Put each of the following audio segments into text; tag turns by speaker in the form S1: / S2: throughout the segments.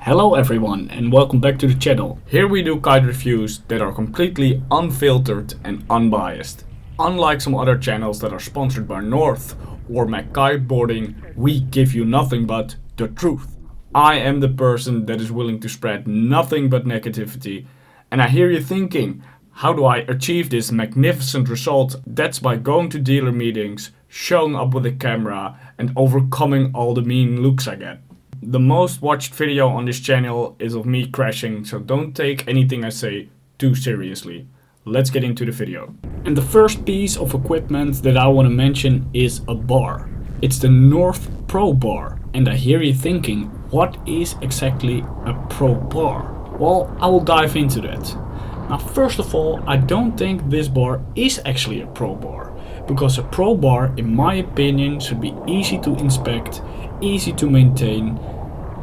S1: Hello everyone and welcome back to the channel. Here we do kite reviews that are completely unfiltered and unbiased. Unlike some other channels that are sponsored by North or Mac Kiteboarding, we give you nothing but the truth. I am the person that is willing to spread nothing but negativity, and I hear you thinking, how do I achieve this magnificent result? That's by going to dealer meetings, showing up with a camera and overcoming all the mean looks I get. The most watched video on this channel is of me crashing, so don't take anything I say too seriously. Let's get into the video. And the first piece of equipment that I want to mention is a bar. It's the North Pro bar. And I hear you thinking, what is exactly a pro bar? Well, I will dive into that. Now, first of all, I don't think this bar is actually a pro bar, because a pro bar, in my opinion, should be easy to inspect, easy to maintain,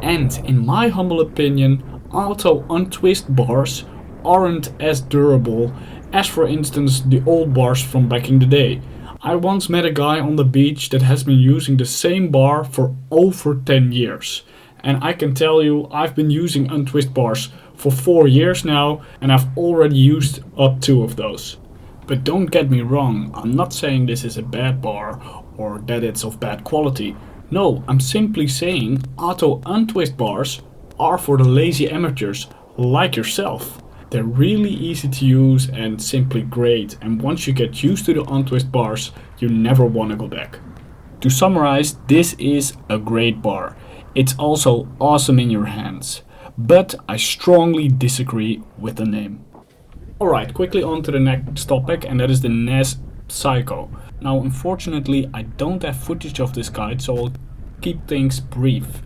S1: and in my humble opinion, auto untwist bars aren't as durable as, for instance, the old bars from back in the day. I once met a guy on the beach that has been using the same bar for over 10 years. And I can tell you, I've been using untwist bars for 4 years now, and I've already used up 2 of those. But don't get me wrong, I'm not saying this is a bad bar or that it's of bad quality. No, I'm simply saying auto untwist bars are for the lazy amateurs like yourself. They're really easy to use and simply great, and once you get used to the untwist bars, you never want to go back. To summarize, this is a great bar. It's also awesome in your hands, but I strongly disagree with the name. Alright, quickly on to the next topic, and that is the Naish Psycho. Now, unfortunately, I don't have footage of this kite, so I'll keep things brief.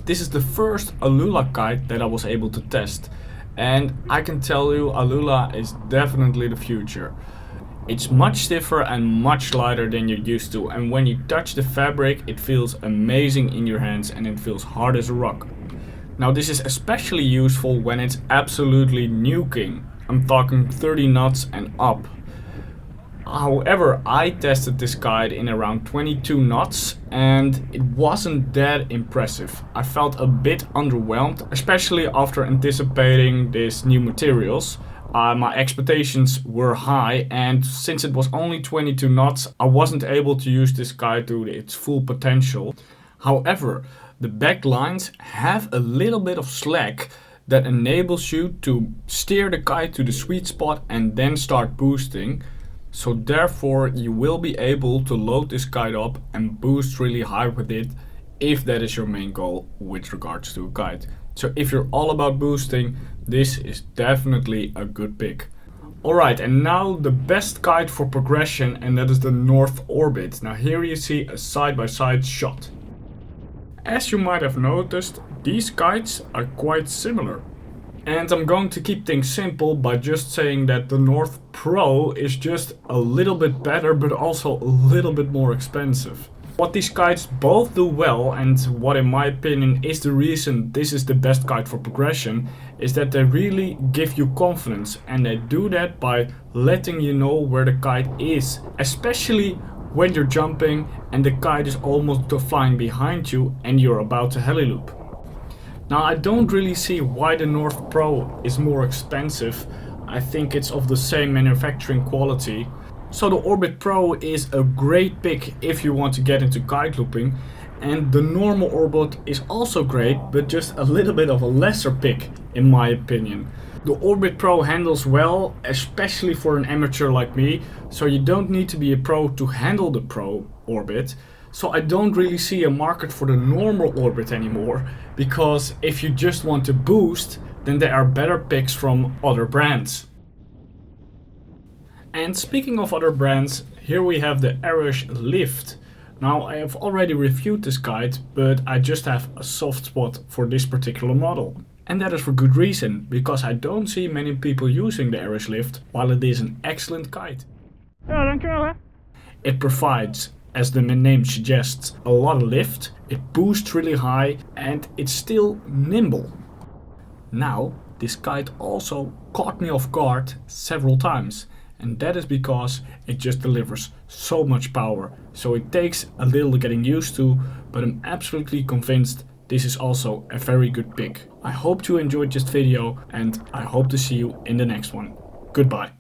S1: This is the first Aluula kite that I was able to test, and I can tell you Aluula is definitely the future. It's much stiffer and much lighter than you're used to, and when you touch the fabric it feels amazing in your hands and it feels hard as a rock. Now, this is especially useful when it's absolutely nuking. I'm talking 30 knots and up. However, I tested this kite in around 22 knots and it wasn't that impressive. I felt a bit underwhelmed, especially after anticipating these new materials. My expectations were high, and since it was only 22 knots, I wasn't able to use this kite to its full potential. However, the back lines have a little bit of slack that enables you to steer the kite to the sweet spot and then start boosting. So therefore you will be able to load this kite up and boost really high with it if that is your main goal with regards to a kite. So if you're all about boosting, this is definitely a good pick. Alright, and now the best kite for progression, and that is the North Orbit. Now here you see a side-by-side shot. As you might have noticed, these kites are quite similar. And I'm going to keep things simple by just saying that the North Pro is just a little bit better, but also a little bit more expensive. What these kites both do well, and what in my opinion is the reason this is the best kite for progression, is that they really give you confidence, and they do that by letting you know where the kite is, especially when you're jumping and the kite is almost flying behind you and you're about to heli loop. Now, I don't really see why the North Pro is more expensive. I think it's of the same manufacturing quality. So the Orbit Pro is a great pick if you want to get into kite looping, and the normal Orbit is also great, but just a little bit of a lesser pick in my opinion. The Orbit Pro handles well, especially for an amateur like me, so you don't need to be a pro to handle the Pro Orbit. So I don't really see a market for the normal Orbit anymore, because if you just want to boost, then there are better picks from other brands. And speaking of other brands, here we have the Airush Lift. Now, I have already reviewed this kite, but I just have a soft spot for this particular model. And that is for good reason, because I don't see many people using the Airush Lift, while it is an excellent kite.
S2: Ja, dankjewel hè.
S1: It provides, as the name suggests, a lot of lift, it boosts really high, and it's still nimble. Now, this kite also caught me off guard several times. And that is because it just delivers so much power. So it takes a little getting used to, but I'm absolutely convinced this is also a very good pick. I hope you enjoyed this video and I hope to see you in the next one. Goodbye.